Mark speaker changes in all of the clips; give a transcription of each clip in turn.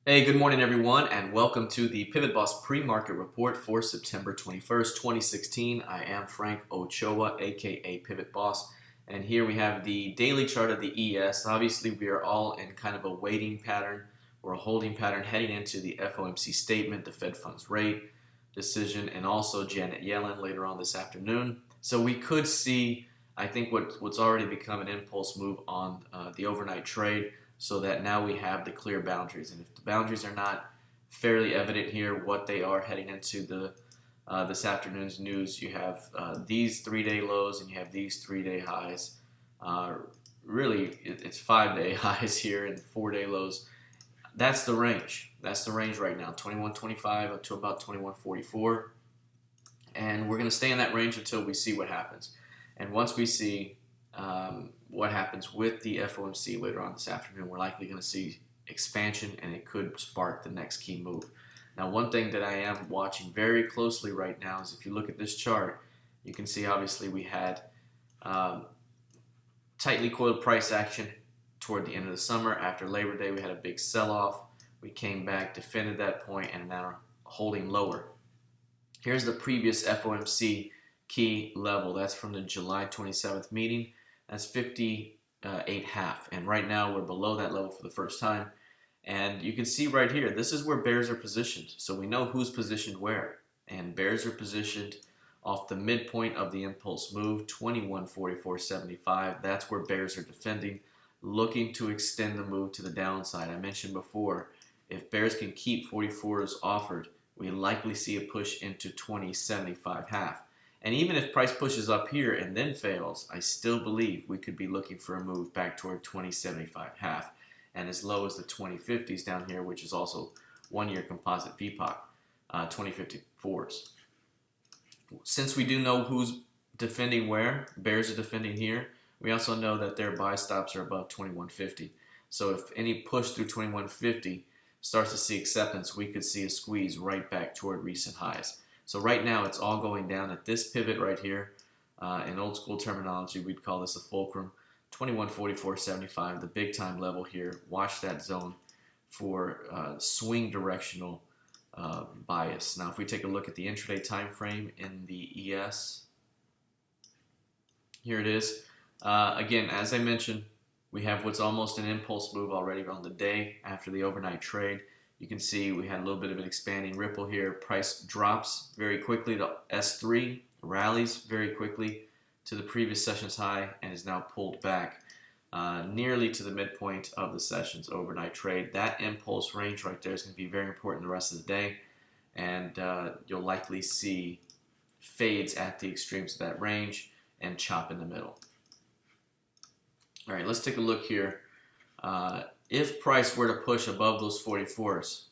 Speaker 1: Hey, good morning everyone, and welcome to the PivotBoss Pre-Market Report for September 21st, 2016. I am Frank Ochoa, aka PivotBoss, and here we have the daily chart of the ES. Obviously, we are all in kind of a waiting pattern or a holding pattern heading into the FOMC statement, the Fed funds rate decision, and also Janet Yellen later on this afternoon. So we could see, I think, what's already become an impulse move on the overnight trade, so that now we have the clear boundaries. And if the boundaries are not fairly evident here, what they are heading into this afternoon's news, you have these 3-day lows and you have these 3-day highs. Really, it's 5-day highs here and 4-day lows. That's the range. That's the range right now, 21.25 up to about 21.44. And we're going to stay in that range until we see what happens. And once we see what happens with the FOMC later on this afternoon, we're likely going to see expansion, and it could spark the next key move. Now, one thing that I am watching very closely right now is if you look at this chart, you can see obviously we had tightly coiled price action toward the end of the summer. After Labor Day, we had a big sell-off. We came back, defended that point, and now holding lower. Here's the previous FOMC key level. That's from the July 27th meeting. That's 58.5, and right now we're below that level for the first time. And you can see right here, this is where bears are positioned. So we know who's positioned where, and bears are positioned off the midpoint of the impulse move, 21.4475. That's where bears are defending, looking to extend the move to the downside. I mentioned before, if bears can keep 44s offered, we likely see a push into 20.75.5. And even if price pushes up here and then fails, I still believe we could be looking for a move back toward 20.75.5 and as low as the 2050s down here, which is also one-year composite VPOC, 2054s. Since we do know who's defending where, bears are defending here, we also know that their buy stops are above 2150. So if any push through 2150 starts to see acceptance, we could see a squeeze right back toward recent highs. So right now it's all going down at this pivot right here. In old school terminology, we'd call this a fulcrum, 21.4475, the big time level here. Watch that zone for swing directional bias. Now if we take a look at the intraday time frame in the ES, here it is. Again, as I mentioned, we have what's almost an impulse move already on the day after the overnight trade. You can see we had a little bit of an expanding ripple here. Price drops very quickly to S3, rallies very quickly to the previous session's high, and is now pulled back nearly to the midpoint of the session's overnight trade. That impulse range right there is going to be very important the rest of the day, and you'll likely see fades at the extremes of that range and chop in the middle. All right, let's take a look here. If price were to push above those 44s,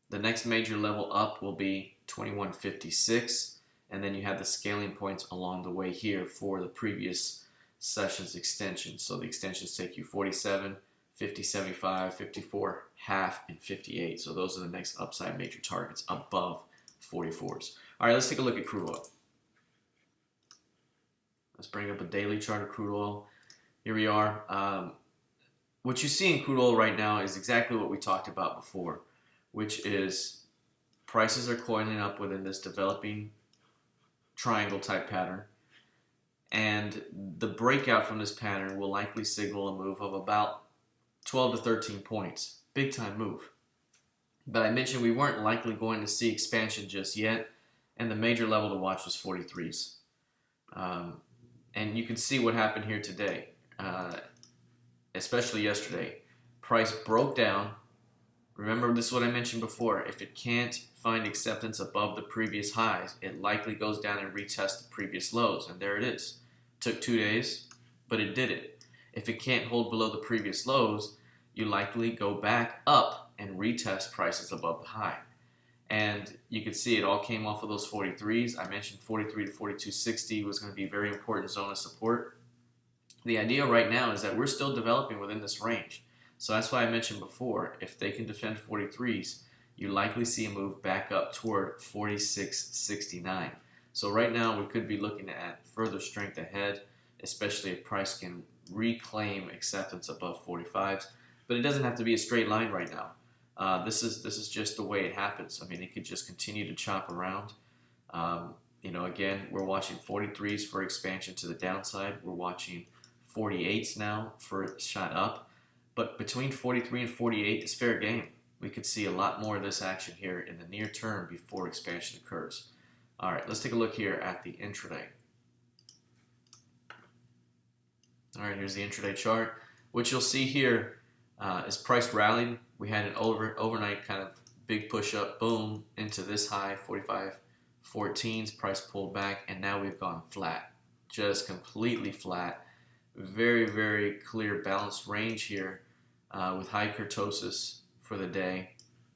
Speaker 1: the next major level up will be 2156, and then you have the scaling points along the way here for the previous session's extension. So the extensions take you 47, 50, 75, 54, half, and 58. So those are the next upside major targets above 44s. All right, let's take a look at crude oil. Let's bring up a daily chart of crude oil. Here we are. What you see in crude oil right now is exactly what we talked about before, which is prices are coiling up within this developing triangle type pattern, and the breakout from this pattern will likely signal a move of about 12 to 13 points. Big time move. But I mentioned we weren't likely going to see expansion just yet, and the major level to watch was 43s. And you can see what happened here today. Especially yesterday, price broke down. Remember, this is what I mentioned before. If it can't find acceptance above the previous highs, it likely goes down and retests the previous lows, and there it is. Took 2 days, but it did it. If it can't hold below the previous lows, you likely go back up and retest prices above the high. And you can see it all came off of those 43s. I mentioned 43 to 42.60 was going to be a very important zone of support. The idea right now is that we're still developing within this range. So that's why I mentioned before, if they can defend 43s, you likely see a move back up toward 46.69. So right now we could be looking at further strength ahead, especially if price can reclaim acceptance above 45s. But it doesn't have to be a straight line right now. This is just the way it happens. I mean, it could just continue to chop around. Again, we're watching 43s for expansion to the downside. We're watching 48s now for a shot up. But between 43 and 48 is fair game. We could see a lot more of this action here in the near term before expansion occurs. All right, let's take a look here at the intraday. All right, here's the intraday chart. What you'll see here is price rallied. We had an overnight kind of big push up, boom, into this high, 45.14s. Price pulled back, and now we've gone flat, just completely flat. Very, very clear balanced range here with high kurtosis for the day.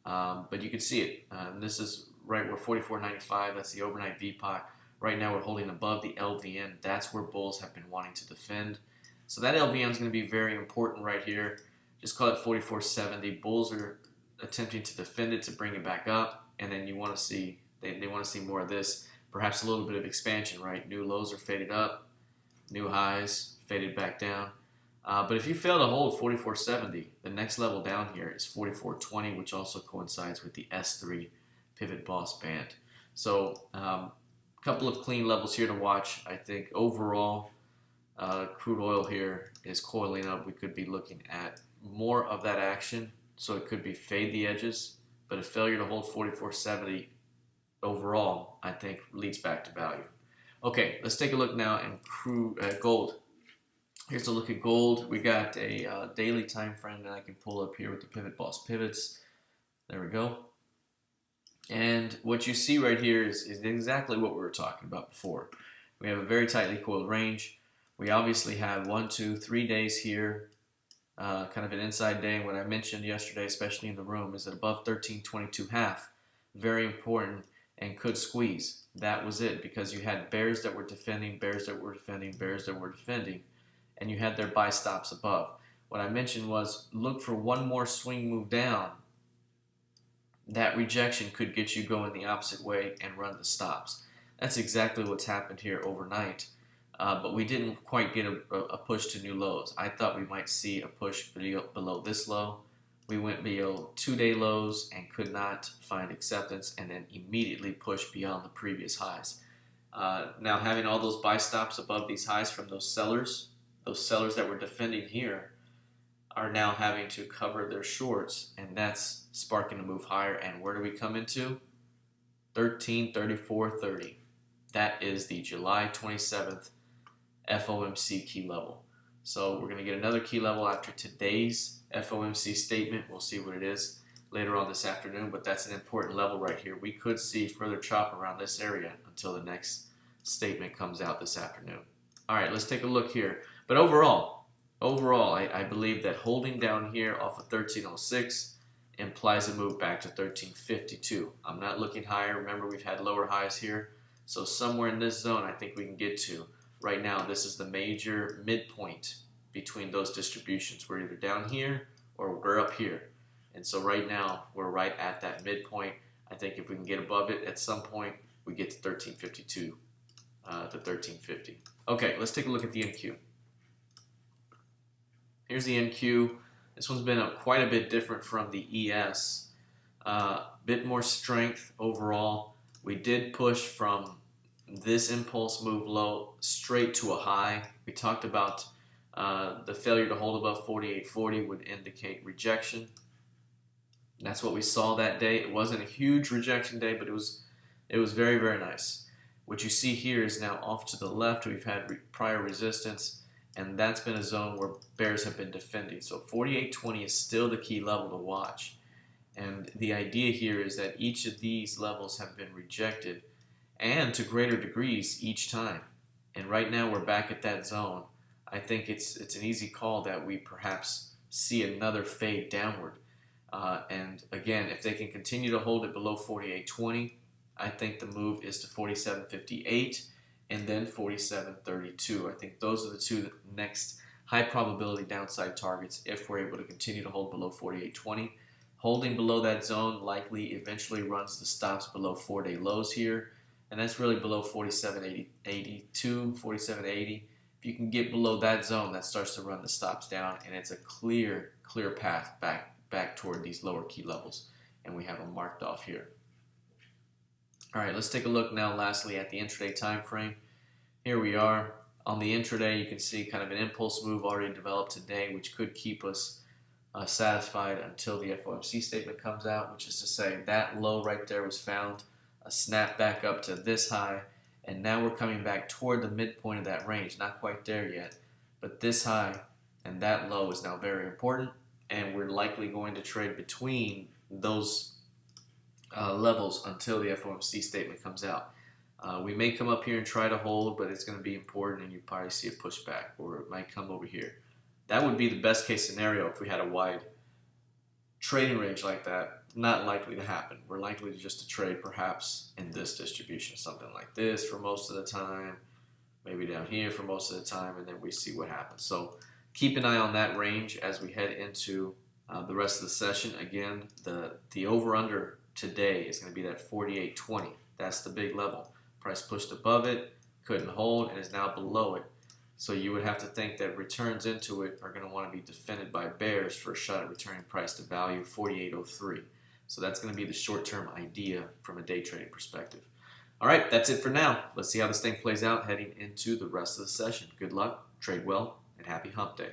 Speaker 1: But you can see it. This is right where 44.95, that's the overnight VPOC. Right now we're holding above the LVN. That's where bulls have been wanting to defend. So that LVN is going to be very important right here. Just call it 44.70. Bulls are attempting to defend it to bring it back up, and then you want to see they want to see more of this. Perhaps a little bit of expansion, right? New lows are faded up, new highs faded back down. But if you fail to hold 44.70, the next level down here is 44.20, which also coincides with the S3 PivotBoss band. So a couple of clean levels here to watch. I think overall, crude oil here is coiling up. We could be looking at more of that action, so it could be fade the edges, but a failure to hold 44.70 overall, I think, leads back to value. Okay, let's take a look now in gold. Here's a look at gold. We got a daily time frame that I can pull up here with the PivotBoss pivots. There we go. And what you see right here is exactly what we were talking about before. We have a very tightly coiled range. We obviously have 1, 2, 3 days here, kind of an inside day. And what I mentioned yesterday, especially in the room, is that above 13.22.5, very important and could squeeze. That was it, because you had bears that were defending, bears that were defending, bears that were defending, and you had their buy stops above. What I mentioned was look for one more swing move down. That rejection could get you going the opposite way and run the stops. That's exactly what's happened here overnight. But we didn't quite get a push to new lows. I thought we might see a push below this low. We went below 2-day lows and could not find acceptance, and then immediately pushed beyond the previous highs. Now, having all those buy stops above these highs from those sellers that were defending here, are now having to cover their shorts, and that's sparking a move higher. And where do we come into? 13.34.30. That is the July 27th FOMC key level. So we're going to get another key level after today's FOMC statement. We'll see what it is later on this afternoon, but that's an important level right here. We could see further chop around this area until the next statement comes out this afternoon. All right, let's take a look here. But overall, I believe that holding down here off of 13.06 implies a move back to 13.52. I'm not looking higher. Remember, we've had lower highs here. So somewhere in this zone I think we can get to. Right now, this is the major midpoint between those distributions. We're either down here or we're up here. And so right now, we're right at that midpoint. I think if we can get above it at some point, we get to 13.52 to 13.50. Okay, let's take a look at the NQ. Here's the NQ. This one's been quite a bit different from the ES. Bit more strength overall. We did push from this impulse move low straight to a high. We talked about the failure to hold above 48.40 would indicate rejection. That's what we saw that day. It wasn't a huge rejection day, but it was very, very nice. What you see here is now off to the left. We've had prior resistance, and that's been a zone where bears have been defending. So 48.20 is still the key level to watch. And the idea here is that each of these levels have been rejected, and to greater degrees each time. And right now we're back at that zone. I think it's an easy call that we perhaps see another fade downward. And again, if they can continue to hold it below 48.20, I think the move is to 47.58 and then 47.32. I think those are the two next high probability downside targets if we're able to continue to hold below 48.20. Holding below that zone likely eventually runs the stops below 4-day lows here, and that's really below 47.82, 47.80. If you can get below that zone, that starts to run the stops down, and it's a clear path back back toward these lower key levels, and we have them marked off here. All right, let's take a look now lastly at the intraday time frame. Here we are. On the intraday, you can see kind of an impulse move already developed today, which could keep us satisfied until the FOMC statement comes out, which is to say that low right there was found, a snap back up to this high, and now we're coming back toward the midpoint of that range. Not quite there yet, but this high and that low is now very important, and we're likely going to trade between those levels until the FOMC statement comes out. We may come up here and try to hold, but it's going to be important, and you probably see a pushback, or it might come over here. That would be the best case scenario if we had a wide trading range like that. Not likely to happen. We're likely just to trade perhaps in this distribution, something like this for most of the time, maybe down here for most of the time, and then we see what happens. So keep an eye on that range as we head into the rest of the session. Again, the over-under today is going to be that 48.20. That's the big level. Price pushed above it, couldn't hold, and is now below it. So you would have to think that returns into it are going to want to be defended by bears for a shot at returning price to value 48.03. So that's going to be the short-term idea from a day trading perspective. All right, that's it for now. Let's see how this thing plays out heading into the rest of the session. Good luck, trade well, and happy hump day.